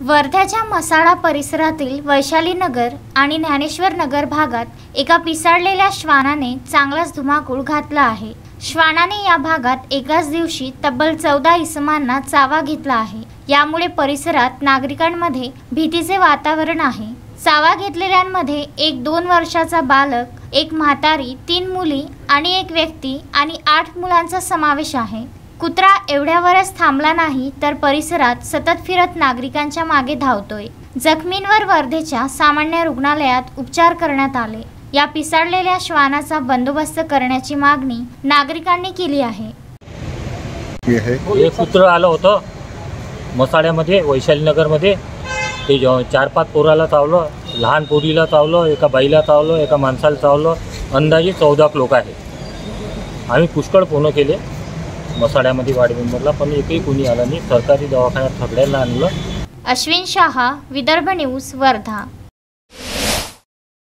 वर्ध्याच्या मसाडा परिसरातील वैशाली नगर आणि ज्ञानेश्वर नगर भागात एका पिसाळलेल्या श्वानाने चांगलाच धुमाकूळ घातला आहे। श्वानाने या भागात एकाच दिवशी तब्बल 14 इसमांना चावा घेतला आहे। यामुळे परिसरात नागरिकांमध्ये भीतीचे वातावरण आहे। चावा घेतलेल्यांमध्ये एक 2 वर्षाचा बालक, एक म्हातारी, 3 मुली आणि एक व्यक्ती आणि 8 मुलांचा समावेश आहे। कुत्रा एवढ्यावरच थांबला नाही तर परिसरात सतत फिरत नागरिकांच्या मागे धावतोय। जखमींवर वर्धेच्या सामान्य रुग्णालयात उपचार करण्यात आले। या पिसाळलेल्या श्वानाचा बंदोबस्त करण्याची मागणी नागरिकांनी केली आहे। हे कुत्रं आलं होतं मसाड्यामध्ये, वैशाली नगरमध्ये। ते 4-5 पोराला चावलं, लहान पोरीला चावलं, एका बाईला चावलं, एका माणसाला चावलं। अंदाजे 14 लोक आहेत। आम्ही पुष्कळ फोन केले मसाड्यामध्ये वार्ड मेंबरला, पण एकही कोणी आलं नाही। सरकारी दवाखान्यात सगळ्यांना आणलं। अश्विन शाह, विदर्भ न्यूज, वर्धा।